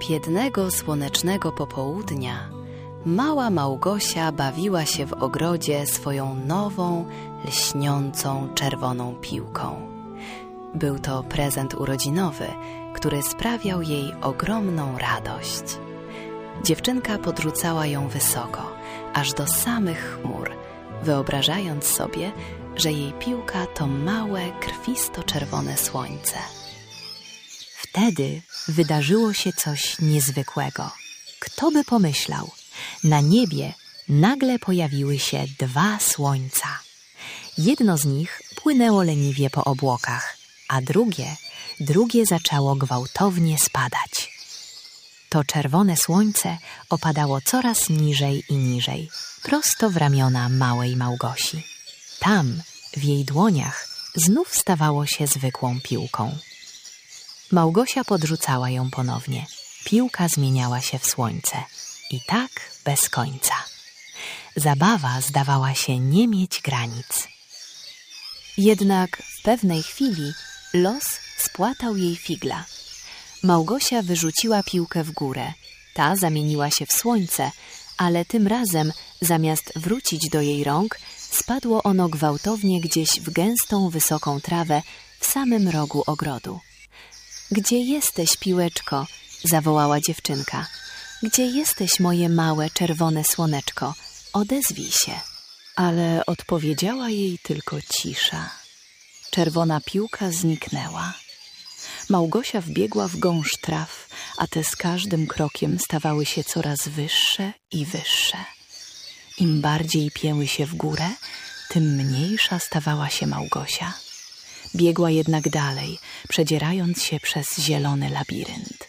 Jednego słonecznego popołudnia mała Małgosia bawiła się w ogrodzie swoją nową, lśniącą, czerwoną piłką. Był to prezent urodzinowy, który sprawiał jej ogromną radość. Dziewczynka podrzucała ją wysoko, aż do samych chmur, wyobrażając sobie, że jej piłka to małe, krwisto-czerwone słońce. Wtedy wydarzyło się coś niezwykłego. Kto by pomyślał? Na niebie nagle pojawiły się 2 słońca. Jedno z nich płynęło leniwie po obłokach, a drugie zaczęło gwałtownie spadać. To czerwone słońce opadało coraz niżej i niżej, prosto w ramiona małej Małgosi. Tam, w jej dłoniach, znów stawało się zwykłą piłką. Małgosia podrzucała ją ponownie. Piłka zmieniała się w słońce. I tak bez końca. Zabawa zdawała się nie mieć granic. Jednak w pewnej chwili los spłatał jej figla. Małgosia wyrzuciła piłkę w górę. Ta zamieniła się w słońce, ale tym razem, zamiast wrócić do jej rąk, spadło ono gwałtownie gdzieś w gęstą, wysoką trawę w samym rogu ogrodu. Gdzie jesteś, piłeczko? Zawołała dziewczynka. Gdzie jesteś, moje małe, czerwone słoneczko? Odezwij się. Ale odpowiedziała jej tylko cisza. Czerwona piłka zniknęła. Małgosia wbiegła w gąszcz traw, a te z każdym krokiem stawały się coraz wyższe i wyższe. Im bardziej pięły się w górę, tym mniejsza stawała się Małgosia. Biegła jednak dalej, przedzierając się przez zielony labirynt.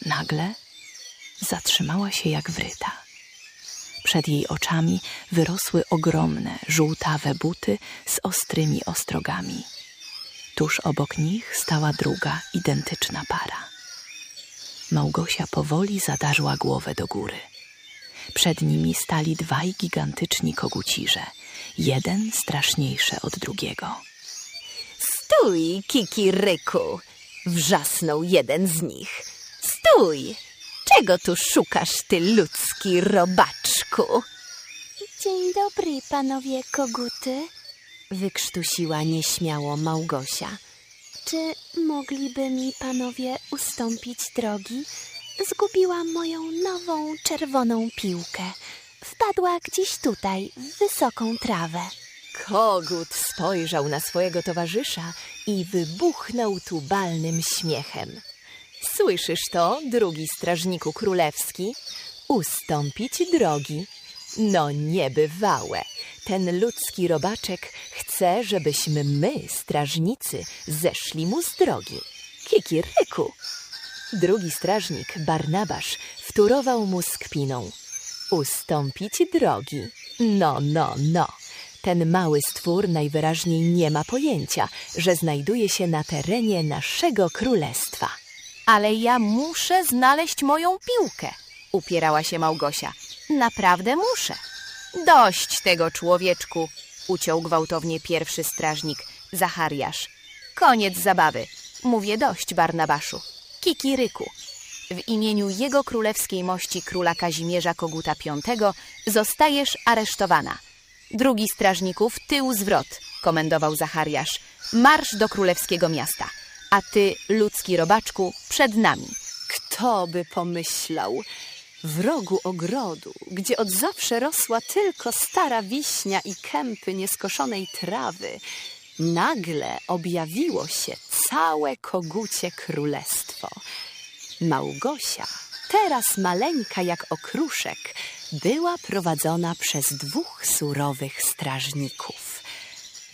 Nagle zatrzymała się jak wryta. Przed jej oczami wyrosły ogromne, żółtawe buty z ostrymi ostrogami. Tuż obok nich stała druga, identyczna para. Małgosia powoli zadarzyła głowę do góry. Przed nimi stali 2 gigantyczni koguciże, jeden straszniejszy od drugiego. Stój, kikiryku! Wrzasnął jeden z nich. Stój! Czego tu szukasz, ty ludzki robaczku? Dzień dobry, panowie koguty. Wykrztusiła nieśmiało Małgosia. Czy mogliby mi panowie ustąpić drogi? Zgubiłam moją nową, czerwoną piłkę. Wpadła gdzieś tutaj, w wysoką trawę. Kogut spojrzał na swojego towarzysza i wybuchnął tubalnym śmiechem. Słyszysz to, drugi strażniku królewski? Ustąpić drogi. No niebywałe. Ten ludzki robaczek chce, żebyśmy my, strażnicy, zeszli mu z drogi. Kikiryku! Drugi strażnik, Barnabasz, wtórował mu z kpiną. Ustąpić drogi. No. Ten mały stwór najwyraźniej nie ma pojęcia, że znajduje się na terenie naszego królestwa. Ale ja muszę znaleźć moją piłkę, upierała się Małgosia. Naprawdę muszę. Dość tego, człowieczku, uciął gwałtownie pierwszy strażnik, Zachariasz. Koniec zabawy. Mówię dość, Barnabaszu. Kikiryku. W imieniu jego królewskiej mości króla Kazimierza Koguta V zostajesz aresztowana. Drugi strażniku w tył zwrot, komendował Zachariasz. Marsz do królewskiego miasta. A ty, ludzki robaczku, przed nami. Kto by pomyślał? W rogu ogrodu, gdzie od zawsze rosła tylko stara wiśnia i kępy nieskoszonej trawy, nagle objawiło się całe kogucie królestwo. Małgosia, teraz maleńka jak okruszek, była prowadzona przez 2 surowych strażników.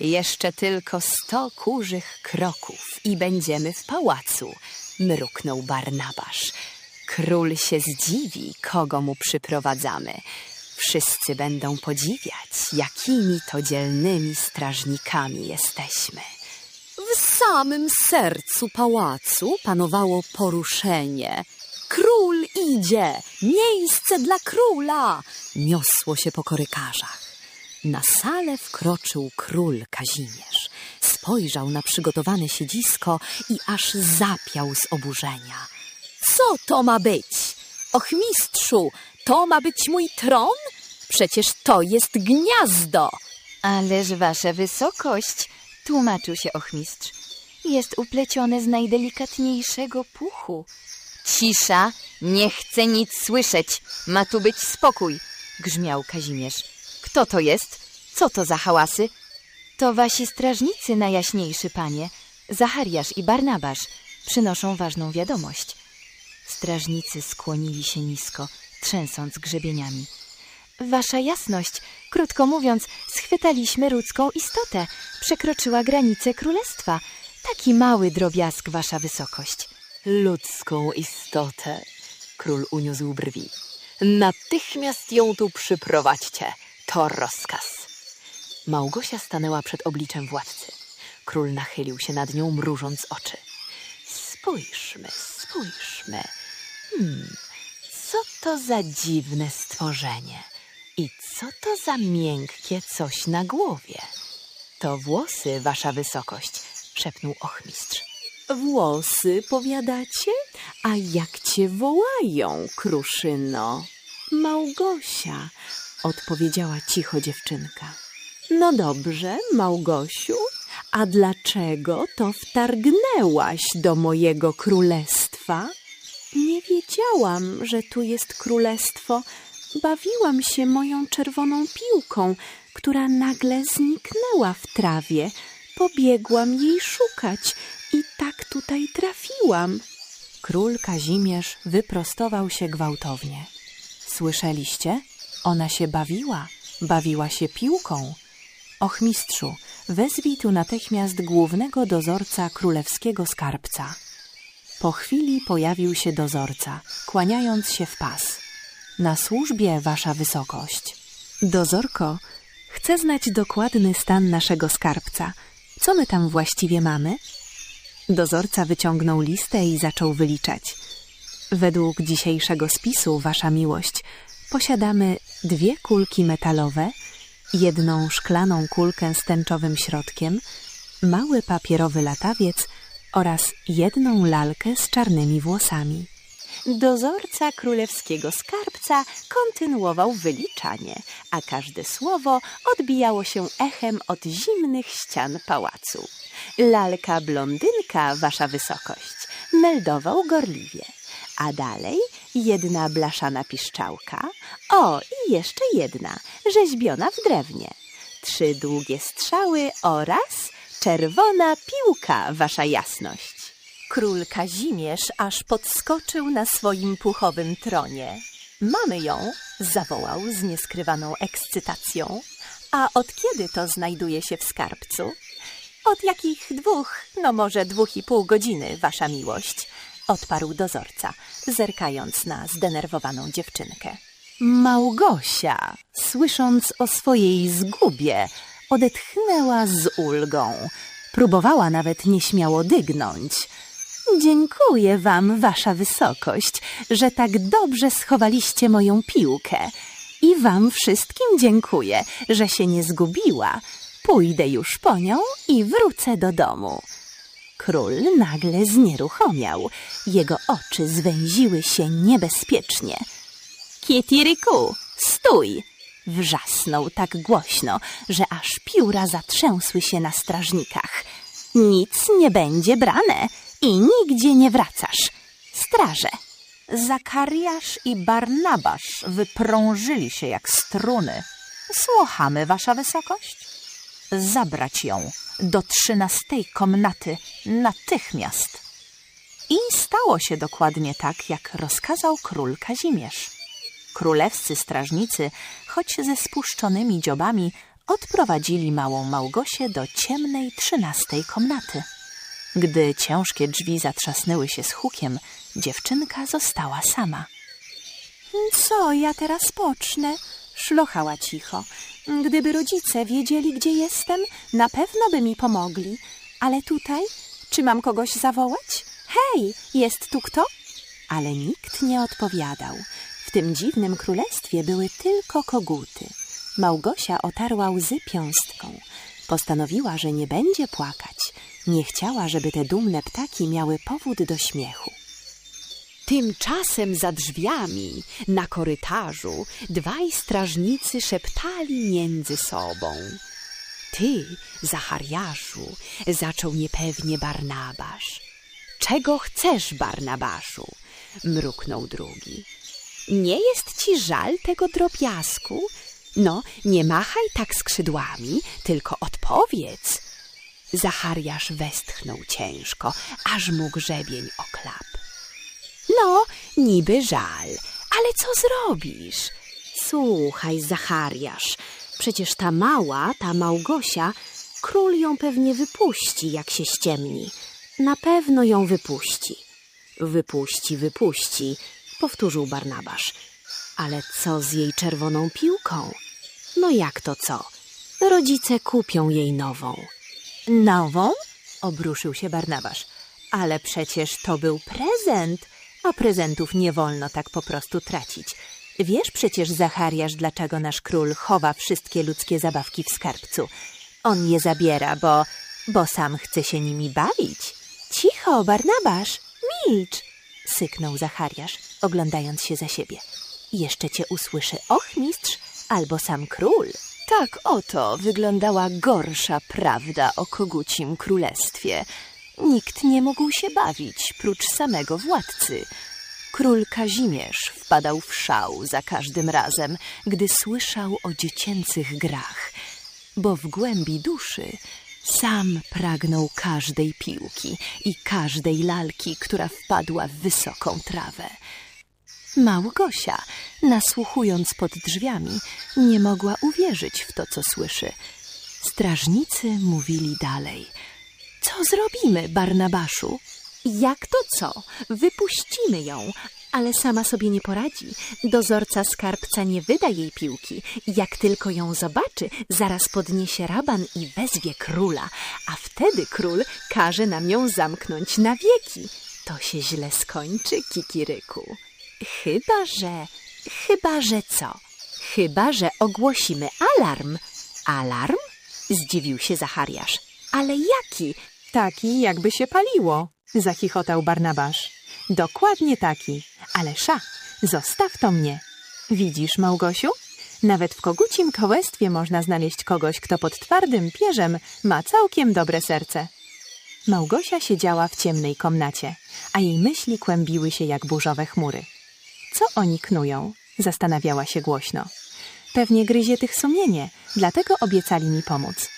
Jeszcze tylko 100 kurzych kroków i będziemy w pałacu, mruknął Barnabasz. Król się zdziwi, kogo mu przyprowadzamy. Wszyscy będą podziwiać, jakimi to dzielnymi strażnikami jesteśmy. W samym sercu pałacu panowało poruszenie. Król idzie! Miejsce dla króla! Niosło się po korytarzach. Na salę wkroczył król Kazimierz. Spojrzał na przygotowane siedzisko i aż zapiał z oburzenia. Co to ma być? Ochmistrzu, to ma być mój tron? Przecież to jest gniazdo. Ależ wasza wysokość, tłumaczył się ochmistrz, jest uplecione z najdelikatniejszego puchu. Cisza, nie chcę nic słyszeć, ma tu być spokój, grzmiał Kazimierz. Kto to jest? Co to za hałasy? To wasi strażnicy, najjaśniejszy panie, Zachariasz i Barnabasz, przynoszą ważną wiadomość. Strażnicy skłonili się nisko, trzęsąc grzebieniami. Wasza jasność, krótko mówiąc, schwytaliśmy ludzką istotę. Przekroczyła granicę królestwa. Taki mały drobiazg, wasza wysokość. Ludzką istotę. Król uniósł brwi. Natychmiast ją tu przyprowadźcie. To rozkaz. Małgosia stanęła przed obliczem władcy. Król nachylił się nad nią, mrużąc oczy. Spójrzmy. Co to za dziwne stworzenie? I co to za miękkie coś na głowie? To włosy, wasza wysokość, szepnął ochmistrz. Włosy, powiadacie? A jak cię wołają, kruszyno? Małgosia, odpowiedziała cicho dziewczynka. No dobrze, Małgosiu, a dlaczego to wtargnęłaś do mojego królestwa? Nie wiedziałam, że tu jest królestwo. Bawiłam się moją czerwoną piłką, która nagle zniknęła w trawie. Pobiegłam jej szukać i tak tutaj trafiłam. Król Kazimierz wyprostował się gwałtownie. Słyszeliście? Ona się bawiła się piłką. Ochmistrzu, wezwij tu natychmiast głównego dozorca królewskiego skarbca. Po chwili pojawił się dozorca, kłaniając się w pas. Na służbie, wasza wysokość. Dozorko, chcę znać dokładny stan naszego skarbca. Co my tam właściwie mamy? Dozorca wyciągnął listę i zaczął wyliczać. Według dzisiejszego spisu, wasza miłość, posiadamy 2 kulki metalowe, 1 szklaną kulkę z tęczowym środkiem, mały papierowy latawiec oraz 1 lalkę z czarnymi włosami. Dozorca królewskiego skarbca kontynuował wyliczanie, a każde słowo odbijało się echem od zimnych ścian pałacu. Lalka blondynka, wasza wysokość, meldował gorliwie, a dalej 1 blaszana piszczałka, i jeszcze 1, rzeźbiona w drewnie, 3 długie strzały oraz czerwona piłka, wasza jasność. Król Kazimierz aż podskoczył na swoim puchowym tronie. Mamy ją, zawołał z nieskrywaną ekscytacją. A od kiedy to znajduje się w skarbcu? Od jakich 2, może 2,5 godziny, wasza miłość, odparł dozorca, zerkając na zdenerwowaną dziewczynkę. Małgosia, słysząc o swojej zgubie, odetchnęła z ulgą. Próbowała nawet nieśmiało dygnąć. Dziękuję wam, wasza wysokość, że tak dobrze schowaliście moją piłkę. I wam wszystkim dziękuję, że się nie zgubiła. Pójdę już po nią i wrócę do domu. Król nagle znieruchomiał. Jego oczy zwęziły się niebezpiecznie. Kietyryku, stój! Wrzasnął tak głośno, że aż pióra zatrzęsły się na strażnikach. Nic nie będzie brane i nigdzie nie wracasz. Straże! Zakariasz i Barnabasz wyprążyli się jak struny. Słuchamy, wasza wysokość? Zabrać ją do 13 komnaty natychmiast. I stało się dokładnie tak, jak rozkazał król Kazimierz. Królewscy strażnicy, choć ze spuszczonymi dziobami, odprowadzili małą Małgosię do ciemnej 13 komnaty. Gdy ciężkie drzwi zatrzasnęły się z hukiem, dziewczynka została sama. Co ja teraz pocznę? Szlochała cicho. Gdyby rodzice wiedzieli, gdzie jestem, na pewno by mi pomogli. Ale tutaj? Czy mam kogoś zawołać? Hej, jest tu kto? Ale nikt nie odpowiadał. W tym dziwnym królestwie były tylko koguty. Małgosia otarła łzy piąstką. Postanowiła, że nie będzie płakać. Nie chciała, żeby te dumne ptaki miały powód do śmiechu. Tymczasem za drzwiami, na korytarzu, dwaj strażnicy szeptali między sobą. Ty, Zachariaszu, zaczął niepewnie Barnabasz. Czego chcesz, Barnabaszu? Mruknął drugi. Nie jest ci żal tego drobiazgu? No, nie machaj tak skrzydłami, tylko odpowiedz. Zachariasz westchnął ciężko, aż mu grzebień oklapł. No, niby żal, ale co zrobisz? Słuchaj, Zachariasz, przecież ta mała, ta Małgosia, król ją pewnie wypuści, jak się ściemni. Na pewno ją wypuści. Wypuści, powtórzył Barnabasz. Ale co z jej czerwoną piłką? No jak to co? Rodzice kupią jej nową. Nową? Obruszył się Barnabasz. Ale przecież to był prezent, a prezentów nie wolno tak po prostu tracić. Wiesz przecież, Zachariasz, dlaczego nasz król chowa wszystkie ludzkie zabawki w skarbcu. On je zabiera, bo sam chce się nimi bawić. Cicho, Barnabasz, milcz! Syknął Zachariasz, oglądając się za siebie. Jeszcze cię usłyszy ochmistrz albo sam król. Tak oto wyglądała gorsza prawda o kogucim królestwie. Nikt nie mógł się bawić, prócz samego władcy. Król Kazimierz wpadał w szał za każdym razem, gdy słyszał o dziecięcych grach, bo w głębi duszy sam pragnął każdej piłki i każdej lalki, która wpadła w wysoką trawę. Małgosia, nasłuchując pod drzwiami, nie mogła uwierzyć w to, co słyszy. Strażnicy mówili dalej. Co zrobimy, Barnabaszu? Jak to co? Wypuścimy ją, ale sama sobie nie poradzi. Dozorca skarbca nie wyda jej piłki. Jak tylko ją zobaczy, zaraz podniesie raban i wezwie króla, a wtedy król każe nam ją zamknąć na wieki. To się źle skończy, Kikiryku. Chyba, że co? Chyba, że ogłosimy alarm. Alarm? Zdziwił się Zachariasz. Ale jaki? Taki, jakby się paliło, zachichotał Barnabasz. Dokładnie taki, ale zostaw to mnie. Widzisz, Małgosiu? Nawet w kogucim królestwie można znaleźć kogoś, kto pod twardym pierzem ma całkiem dobre serce. Małgosia siedziała w ciemnej komnacie, a jej myśli kłębiły się jak burzowe chmury. Co oni knują? Zastanawiała się głośno. Pewnie gryzie tych sumienie, dlatego obiecali mi pomóc.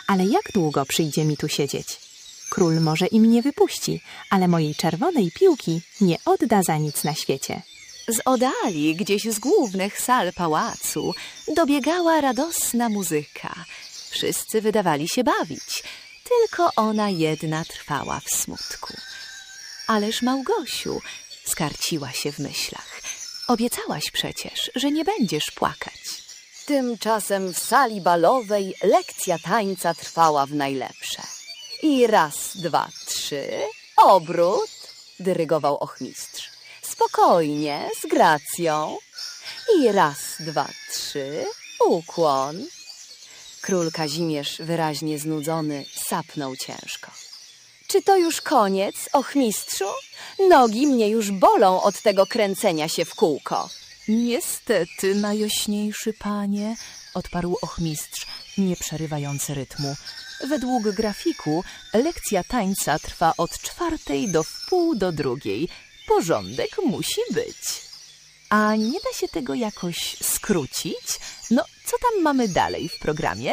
Ale jak długo przyjdzie mi tu siedzieć? Król może im nie wypuści, ale mojej czerwonej piłki nie odda za nic na świecie. Z oddali, gdzieś z głównych sal pałacu, dobiegała radosna muzyka. Wszyscy wydawali się bawić, tylko ona jedna trwała w smutku. Ależ Małgosiu, skarciła się w myślach, obiecałaś przecież, że nie będziesz płakać. Tymczasem w sali balowej lekcja tańca trwała w najlepsze. I raz, dwa, trzy, obrót, dyrygował ochmistrz. Spokojnie, z gracją. I raz, dwa, trzy, ukłon. Król Kazimierz, wyraźnie znudzony, sapnął ciężko. Czy to już koniec, ochmistrzu? Nogi mnie już bolą od tego kręcenia się w kółko. Niestety, najjaśniejszy panie, odparł ochmistrz, nie przerywający rytmu. Według grafiku lekcja tańca trwa od 4:00 do 1:30. Porządek musi być. A nie da się tego jakoś skrócić? No, co tam mamy dalej w programie?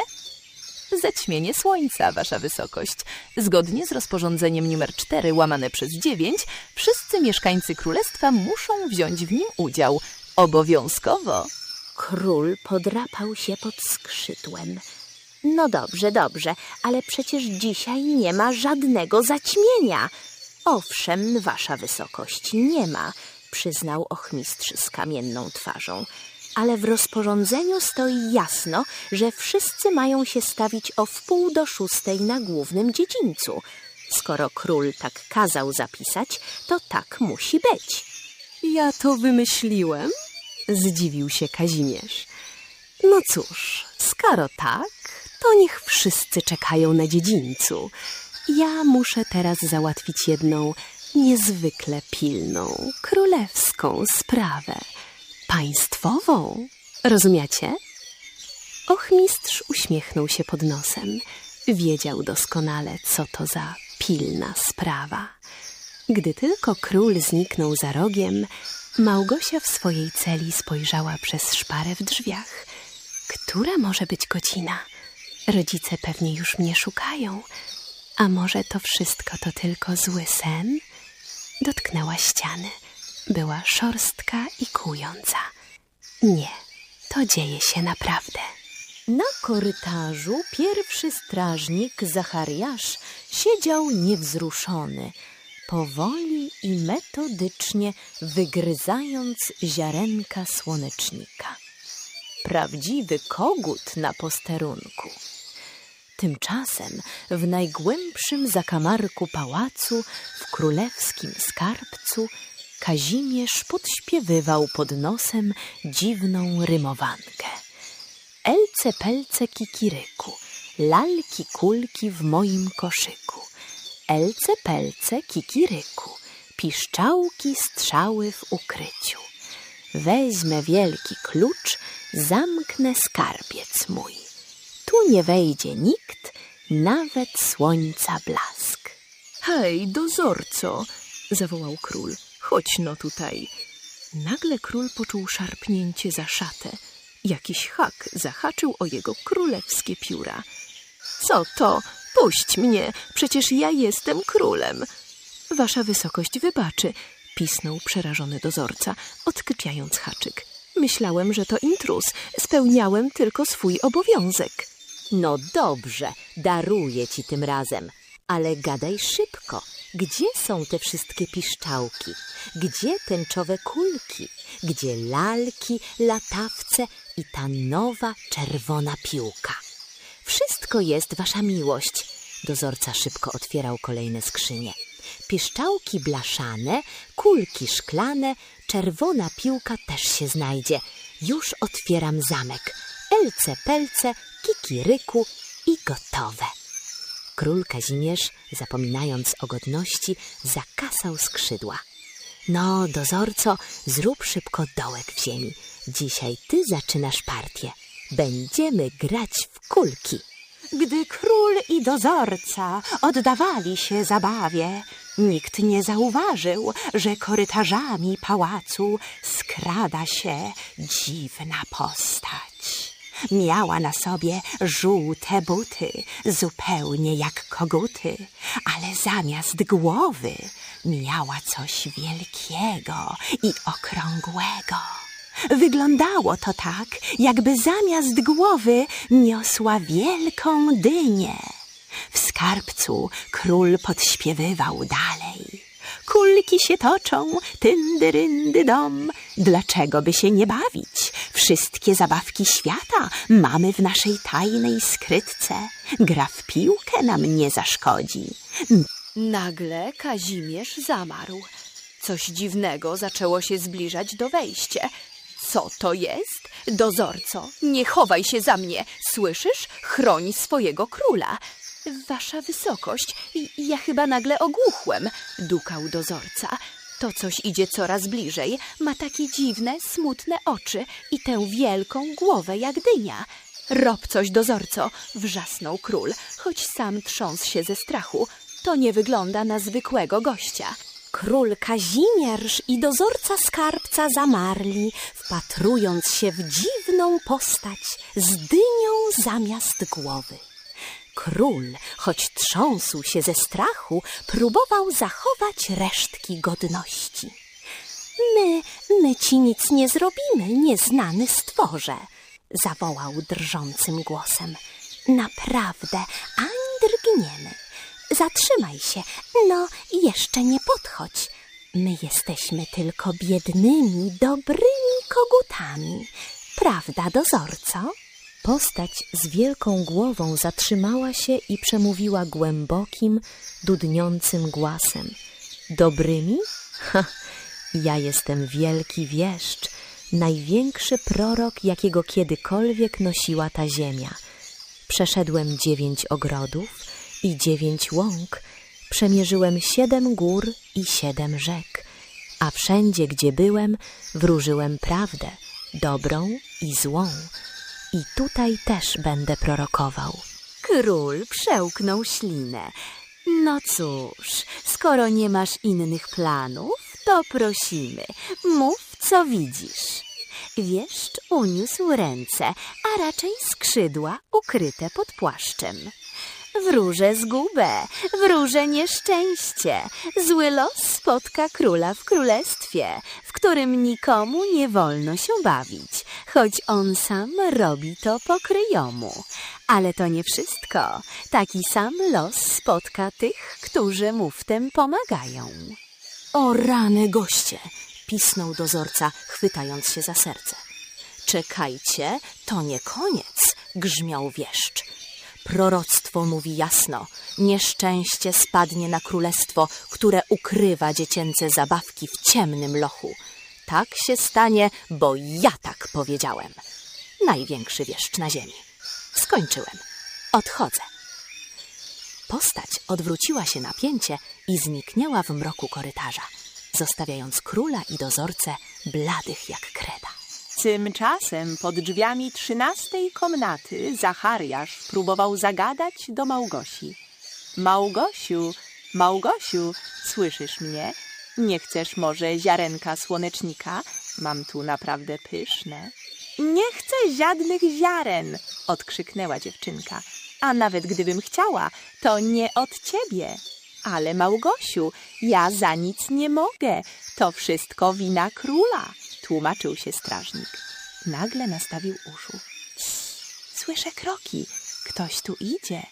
Zaćmienie słońca, wasza wysokość. Zgodnie z rozporządzeniem nr 4/9 wszyscy mieszkańcy królestwa muszą wziąć w nim udział. Obowiązkowo. Król podrapał się pod skrzydłem. No dobrze, ale przecież dzisiaj nie ma żadnego zaćmienia. Owszem, wasza wysokość, nie ma, przyznał ochmistrz z kamienną twarzą. Ale w rozporządzeniu stoi jasno, że wszyscy mają się stawić o 5:45 na głównym dziedzińcu. Skoro król tak kazał zapisać, to tak musi być. Ja to wymyśliłem? Zdziwił się Kazimierz. No cóż, skoro tak, to niech wszyscy czekają na dziedzińcu. Ja muszę teraz załatwić jedną niezwykle pilną, królewską sprawę, państwową. Rozumiecie? Ochmistrz uśmiechnął się pod nosem. Wiedział doskonale, co to za pilna sprawa. Gdy tylko król zniknął za rogiem, Małgosia w swojej celi spojrzała przez szparę w drzwiach. Która może być godzina? Rodzice pewnie już mnie szukają. A może to wszystko to tylko zły sen? Dotknęła ściany. Była szorstka i kłująca. Nie, to dzieje się naprawdę. Na korytarzu pierwszy strażnik Zachariasz siedział niewzruszony, powoli i metodycznie wygryzając ziarenka słonecznika. Prawdziwy kogut na posterunku. Tymczasem w najgłębszym zakamarku pałacu, w królewskim skarbcu, Kazimierz podśpiewywał pod nosem dziwną rymowankę. Elce, pelce, kikiryku, lalki, kulki w moim koszyku. Elce, pelce, kikiryku, piszczałki, strzały w ukryciu. Weźmę wielki klucz, zamknę skarbiec mój. Tu nie wejdzie nikt, nawet słońca blask. Hej, dozorco, zawołał król, chodź no tutaj. Nagle król poczuł szarpnięcie za szatę. Jakiś hak zahaczył o jego królewskie pióra. Co to? Puść mnie, przecież ja jestem królem. Wasza wysokość wybaczy, pisnął przerażony dozorca, odklepiając haczyk. Myślałem, że to intruz, spełniałem tylko swój obowiązek. No dobrze, daruję ci tym razem, ale gadaj szybko. Gdzie są te wszystkie piszczałki? Gdzie tęczowe kulki? Gdzie lalki, latawce i ta nowa czerwona piłka? Wszystko jest, wasza miłość. Dozorca szybko otwierał kolejne skrzynie. Piszczałki blaszane, kulki szklane, czerwona piłka też się znajdzie. Już otwieram zamek. Elce, pelce, kikiryku i gotowe. Król Kazimierz, zapominając o godności, zakasał skrzydła. No, dozorco, zrób szybko dołek w ziemi. Dzisiaj ty zaczynasz partię. Będziemy grać w kulki. Gdy król i dozorca oddawali się zabawie, nikt nie zauważył, że korytarzami pałacu skrada się dziwna postać. Miała na sobie żółte buty, zupełnie jak koguty, ale zamiast głowy miała coś wielkiego i okrągłego. Wyglądało to tak, jakby zamiast głowy niosła wielką dynię. W skarbcu król podśpiewywał dalej. Kulki się toczą, tyndy, ryndy, dom. Dlaczego by się nie bawić? Wszystkie zabawki świata mamy w naszej tajnej skrytce. Gra w piłkę nam nie zaszkodzi. Nagle Kazimierz zamarł. Coś dziwnego zaczęło się zbliżać do wejścia. Co to jest? Dozorco, nie chowaj się za mnie. Słyszysz? Chroń swojego króla. Wasza wysokość, ja chyba nagle ogłuchłem, dukał dozorca. To coś idzie coraz bliżej, ma takie dziwne, smutne oczy i tę wielką głowę jak dynia. Rob coś, dozorco, wrzasnął król, choć sam trząsł się ze strachu. To nie wygląda na zwykłego gościa. Król Kazimierz i dozorca skarbca zamarli, wpatrując się w dziwną postać z dynią zamiast głowy. Król, choć trząsł się ze strachu, próbował zachować resztki godności. My ci nic nie zrobimy, nieznany stworze, zawołał drżącym głosem. Naprawdę, ani drgniemy. Zatrzymaj się, no jeszcze nie podchodź. My jesteśmy tylko biednymi, dobrymi kogutami. Prawda, dozorco? Postać z wielką głową zatrzymała się i przemówiła głębokim, dudniącym głasem. Dobrymi? Ha, ja jestem wielki wieszcz, największy prorok, jakiego kiedykolwiek nosiła ta ziemia. Przeszedłem 9 ogrodów i 9 łąk, przemierzyłem 7 gór i 7 rzek, a wszędzie, gdzie byłem, wróżyłem prawdę, dobrą i złą. I tutaj też będę prorokował. Król przełknął ślinę. No cóż, skoro nie masz innych planów, to prosimy, mów, co widzisz. Wieszcz uniósł ręce, a raczej skrzydła ukryte pod płaszczem. Wróżę zgubę, wróżę nieszczęście. Zły los spotka króla w królestwie, w którym nikomu nie wolno się bawić, choć on sam robi to po kryjomu. Ale to nie wszystko. Taki sam los spotka tych, którzy mu w tym pomagają. O rany goście! Pisnął dozorca, chwytając się za serce. Czekajcie, to nie koniec, grzmiał wieszcz. Proroctwo mówi jasno, nieszczęście spadnie na królestwo, które ukrywa dziecięce zabawki w ciemnym lochu. Tak się stanie, bo ja tak powiedziałem. Największy wieszcz na ziemi. Skończyłem. Odchodzę. Postać odwróciła się na pięcie i zniknęła w mroku korytarza, zostawiając króla i dozorcę bladych jak kreda. Tymczasem pod drzwiami 13 komnaty Zachariasz próbował zagadać do Małgosi. Małgosiu, Małgosiu, słyszysz mnie? Nie chcesz może ziarenka słonecznika? Mam tu naprawdę pyszne. Nie chcę żadnych ziaren, odkrzyknęła dziewczynka. A nawet gdybym chciała, to nie od ciebie. Ale Małgosiu, ja za nic nie mogę. To wszystko wina króla, tłumaczył się strażnik. Nagle nastawił uszu. Słyszę kroki. Ktoś tu idzie.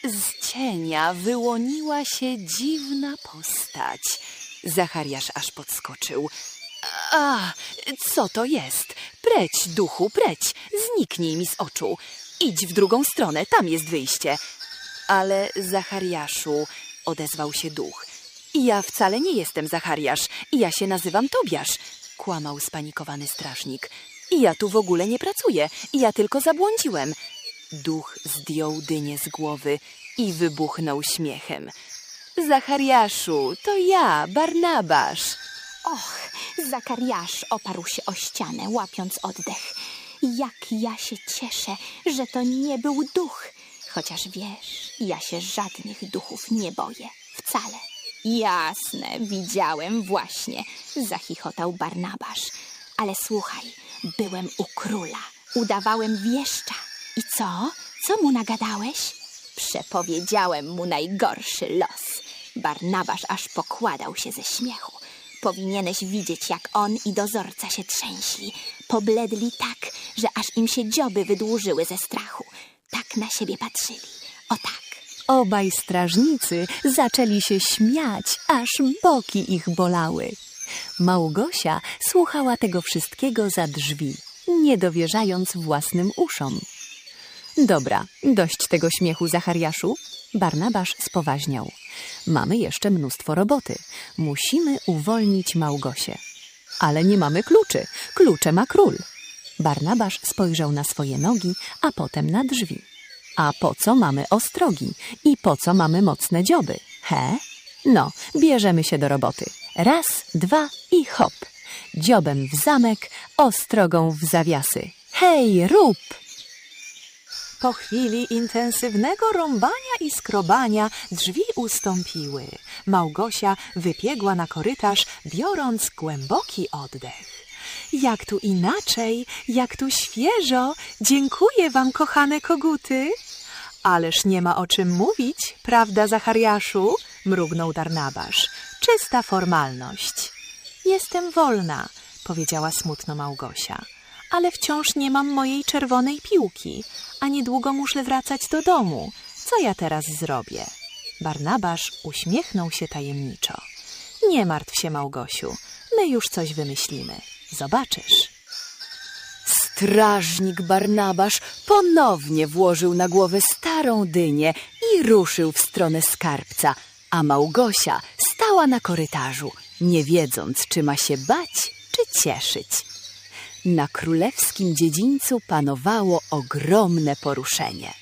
Z cienia wyłoniła się dziwna postać. Zachariasz aż podskoczył. A, co to jest? Preć, duchu, preć, zniknij mi z oczu. Idź w drugą stronę, tam jest wyjście. Ale Zachariaszu, odezwał się duch. Ja wcale nie jestem Zachariasz, ja się nazywam Tobiasz, kłamał spanikowany strażnik. Ja tu w ogóle nie pracuję, ja tylko zabłądziłem. Duch zdjął dynię z głowy i wybuchnął śmiechem. Zachariaszu, to ja, Barnabasz. Och, Zachariasz oparł się o ścianę, łapiąc oddech. Jak ja się cieszę, że to nie był duch. Chociaż wiesz, ja się żadnych duchów nie boję. Wcale. Jasne, widziałem właśnie, zachichotał Barnabasz. Ale słuchaj, byłem u króla, udawałem wieszcza. I co? Co mu nagadałeś? Przepowiedziałem mu najgorszy los. Barnabasz aż pokładał się ze śmiechu. Powinieneś widzieć, jak on i dozorca się trzęśli. Pobledli tak, że aż im się dzioby wydłużyły ze strachu. Tak na siebie patrzyli. O tak. Obaj strażnicy zaczęli się śmiać, aż boki ich bolały. Małgosia słuchała tego wszystkiego za drzwi, nie dowierzając własnym uszom. Dobra, dość tego śmiechu, Zachariaszu. Barnabasz spoważniał. Mamy jeszcze mnóstwo roboty. Musimy uwolnić Małgosię. Ale nie mamy kluczy. Klucze ma król. Barnabasz spojrzał na swoje nogi, a potem na drzwi. A po co mamy ostrogi? I po co mamy mocne dzioby? He? No, bierzemy się do roboty. 1, 2 i hop. Dziobem w zamek, ostrogą w zawiasy. Hej, rób! Po chwili intensywnego rąbania i skrobania drzwi ustąpiły. Małgosia wybiegła na korytarz, biorąc głęboki oddech. Jak tu inaczej, jak tu świeżo. Dziękuję wam, kochane koguty. Ależ nie ma o czym mówić, prawda, Zachariaszu? Mrugnął Barnabasz. Czysta formalność. Jestem wolna, powiedziała smutno Małgosia. Ale wciąż nie mam mojej czerwonej piłki, a niedługo muszę wracać do domu. Co ja teraz zrobię? Barnabasz uśmiechnął się tajemniczo. Nie martw się, Małgosiu, my już coś wymyślimy. Zobaczysz. Strażnik Barnabasz ponownie włożył na głowę starą dynię i ruszył w stronę skarbca, a Małgosia stała na korytarzu, nie wiedząc, czy ma się bać, czy cieszyć. Na królewskim dziedzińcu panowało ogromne poruszenie.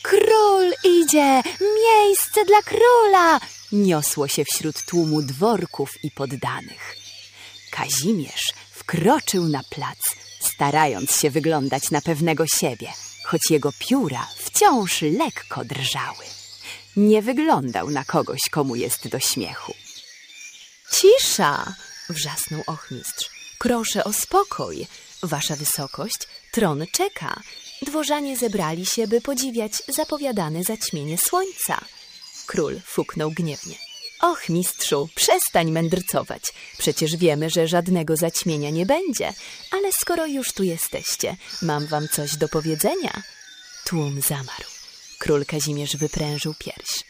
Król idzie! Miejsce dla króla! niosło się wśród tłumu dworków i poddanych. Kazimierz wkroczył na plac, starając się wyglądać na pewnego siebie, choć jego pióra wciąż lekko drżały. Nie wyglądał na kogoś, komu jest do śmiechu. Cisza! Wrzasnął ochmistrz. Proszę o spokój. Wasza wysokość, tron czeka. Dworzanie zebrali się, by podziwiać zapowiadane zaćmienie słońca. Król fuknął gniewnie. Och, mistrzu, przestań mędrcować. Przecież wiemy, że żadnego zaćmienia nie będzie. Ale skoro już tu jesteście, mam wam coś do powiedzenia. Tłum zamarł. Król Kazimierz wyprężył pierś.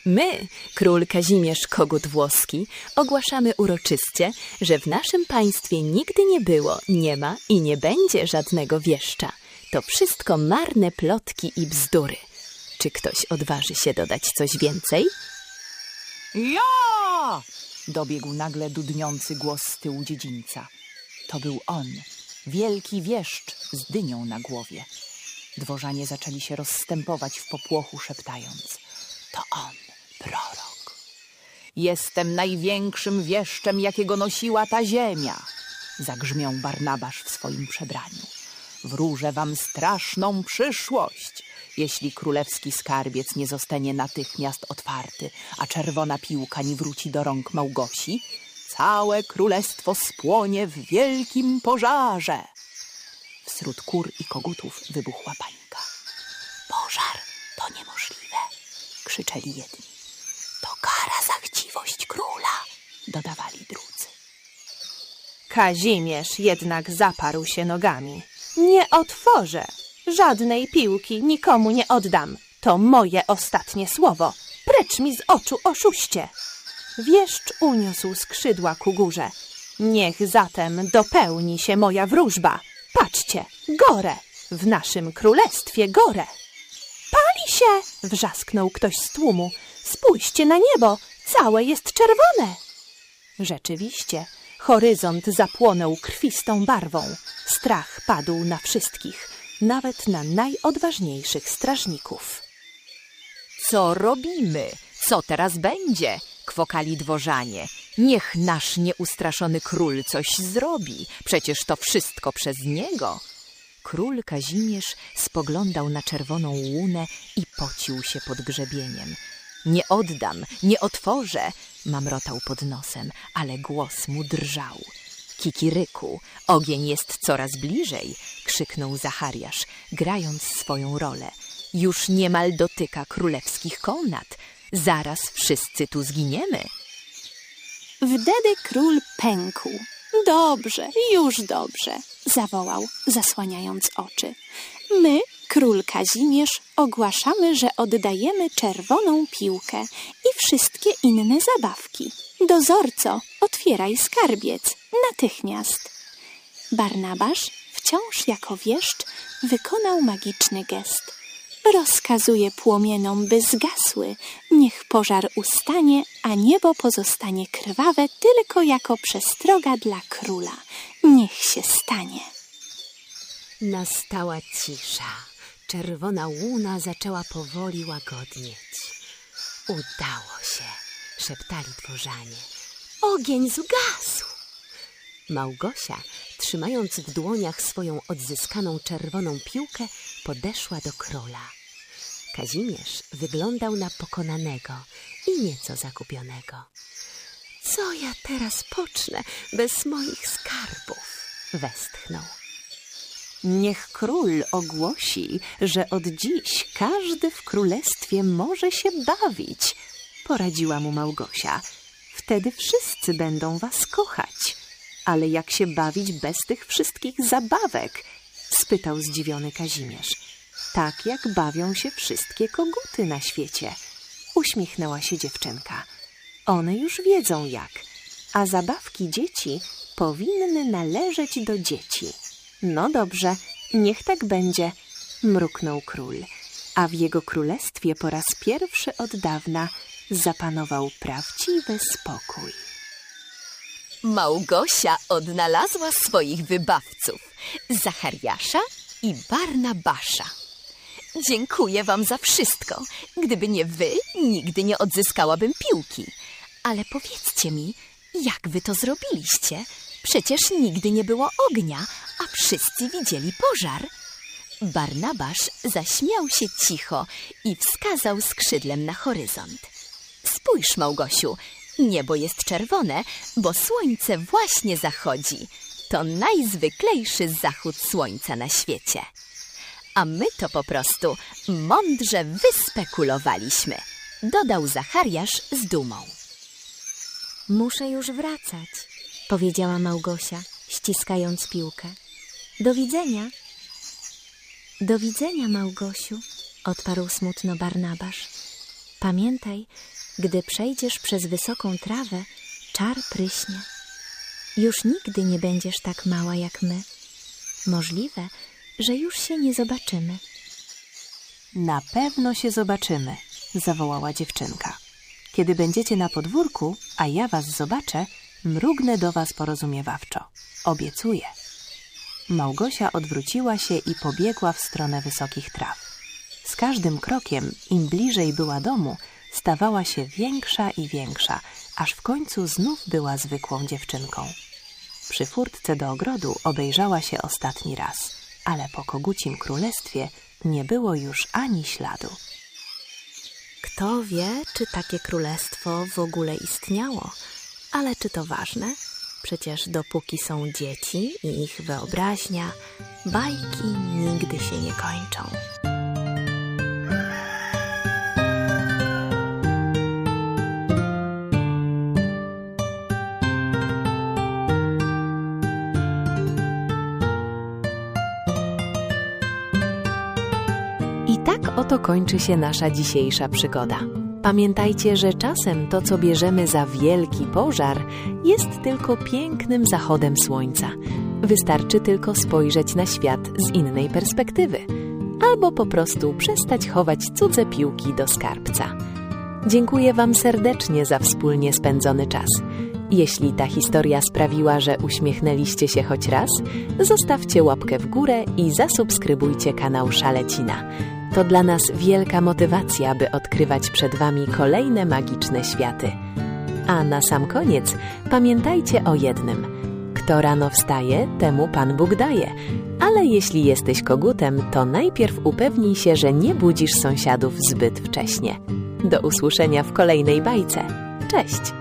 My, król Kazimierz Kogut Włoski, ogłaszamy uroczyście, że w naszym państwie nigdy nie było, nie ma i nie będzie żadnego wieszcza. To wszystko marne plotki i bzdury. Czy ktoś odważy się dodać coś więcej? Ja! Dobiegł nagle dudniący głos z tyłu dziedzińca. To był on, wielki wieszcz z dynią na głowie. Dworzanie zaczęli się rozstępować w popłochu, szeptając: to on, prorok. Jestem największym wieszczem, jakiego nosiła ta ziemia, zagrzmiał Barnabasz w swoim przebraniu. Wróżę wam straszną przyszłość, jeśli królewski skarbiec nie zostanie natychmiast otwarty, a czerwona piłka nie wróci do rąk Małgosi, całe królestwo spłonie w wielkim pożarze. Wśród kur i kogutów wybuchła panika. Pożar to niemożliwe, krzyczeli jedni. To kara za chciwość króla, dodawali drudzy. Kazimierz jednak zaparł się nogami. Nie otworzę. Żadnej piłki nikomu nie oddam. To moje ostatnie słowo. Precz mi z oczu, oszuście. Wieszcz uniósł skrzydła ku górze. Niech zatem dopełni się moja wróżba. Patrzcie, gorę. W naszym królestwie gorę. Pali się! Wrzasknął ktoś z tłumu. Spójrzcie na niebo, całe jest czerwone. Rzeczywiście, horyzont zapłonął krwistą barwą. Strach padł na wszystkich, nawet na najodważniejszych strażników. Co robimy? Co teraz będzie? Kwokali dworzanie. Niech nasz nieustraszony król coś zrobi. Przecież to wszystko przez niego. Król Kazimierz spoglądał na czerwoną łunę i pocił się pod grzebieniem. Nie oddam, nie otworzę, mamrotał pod nosem, ale głos mu drżał. Kikiryku, ogień jest coraz bliżej, krzyknął Zachariasz, grając swoją rolę. Już niemal dotyka królewskich komnat. Zaraz wszyscy tu zginiemy. Wtedy król pękł. Dobrze, już dobrze, zawołał, zasłaniając oczy. My, król Kazimierz, ogłaszamy, że oddajemy czerwoną piłkę i wszystkie inne zabawki. Dozorco, otwieraj skarbiec, natychmiast. Barnabasz, wciąż jako wieszcz, wykonał magiczny gest. Rozkazuje płomienom, by zgasły. Niech pożar ustanie, a niebo pozostanie krwawe tylko jako przestroga dla króla. Niech się stanie. Nastała cisza. Czerwona łuna zaczęła powoli łagodnieć. Udało się, szeptali dworzanie. Ogień zgasł. Małgosia, trzymając w dłoniach swoją odzyskaną czerwoną piłkę, podeszła do króla. Kazimierz wyglądał na pokonanego i nieco zagubionego. Co ja teraz pocznę bez moich skarbów? Westchnął. Niech król ogłosi, że od dziś każdy w królestwie może się bawić, poradziła mu Małgosia. Wtedy wszyscy będą was kochać. Ale jak się bawić bez tych wszystkich zabawek? Spytał zdziwiony Kazimierz. Tak jak bawią się wszystkie koguty na świecie. Uśmiechnęła się dziewczynka. One już wiedzą jak, a zabawki dzieci powinny należeć do dzieci. No dobrze, niech tak będzie, mruknął król, a w jego królestwie po raz pierwszy od dawna zapanował prawdziwy spokój. Małgosia odnalazła swoich wybawców, Zachariasza i Barnabasza. Dziękuję wam za wszystko. Gdyby nie wy, nigdy nie odzyskałabym piłki. Ale powiedzcie mi, jak wy to zrobiliście? Przecież nigdy nie było ognia, a wszyscy widzieli pożar. Barnabasz zaśmiał się cicho i wskazał skrzydłem na horyzont. Spójrz, Małgosiu, niebo jest czerwone, bo słońce właśnie zachodzi. To najzwyklejszy zachód słońca na świecie. A my to po prostu mądrze wyspekulowaliśmy, dodał Zachariasz z dumą. Muszę już wracać, powiedziała Małgosia, ściskając piłkę. Do widzenia. Do widzenia, Małgosiu, odparł smutno Barnabasz. Pamiętaj, gdy przejdziesz przez wysoką trawę, czar pryśnie. Już nigdy nie będziesz tak mała jak my. Możliwe, że już się nie zobaczymy. Na pewno się zobaczymy, zawołała dziewczynka. Kiedy będziecie na podwórku, a ja was zobaczę, mrugnę do was porozumiewawczo. Obiecuję. Małgosia odwróciła się i pobiegła w stronę wysokich traw. Z każdym krokiem, im bliżej była domu, stawała się większa i większa, aż w końcu znów była zwykłą dziewczynką. Przy furtce do ogrodu obejrzała się ostatni raz, ale po kogucim królestwie nie było już ani śladu. Kto wie, czy takie królestwo w ogóle istniało, ale czy to ważne? Przecież dopóki są dzieci i ich wyobraźnia, bajki nigdy się nie kończą. I tak oto kończy się nasza dzisiejsza przygoda. Pamiętajcie, że czasem to, co bierzemy za wielki pożar, jest tylko pięknym zachodem słońca. Wystarczy tylko spojrzeć na świat z innej perspektywy, albo po prostu przestać chować cudze piłki do skarbca. Dziękuję wam serdecznie za wspólnie spędzony czas. Jeśli ta historia sprawiła, że uśmiechnęliście się choć raz, zostawcie łapkę w górę i zasubskrybujcie kanał Szalecina. To dla nas wielka motywacja, by odkrywać przed wami kolejne magiczne światy. A na sam koniec pamiętajcie o jednym. Kto rano wstaje, temu Pan Bóg daje. Ale jeśli jesteś kogutem, to najpierw upewnij się, że nie budzisz sąsiadów zbyt wcześnie. Do usłyszenia w kolejnej bajce. Cześć!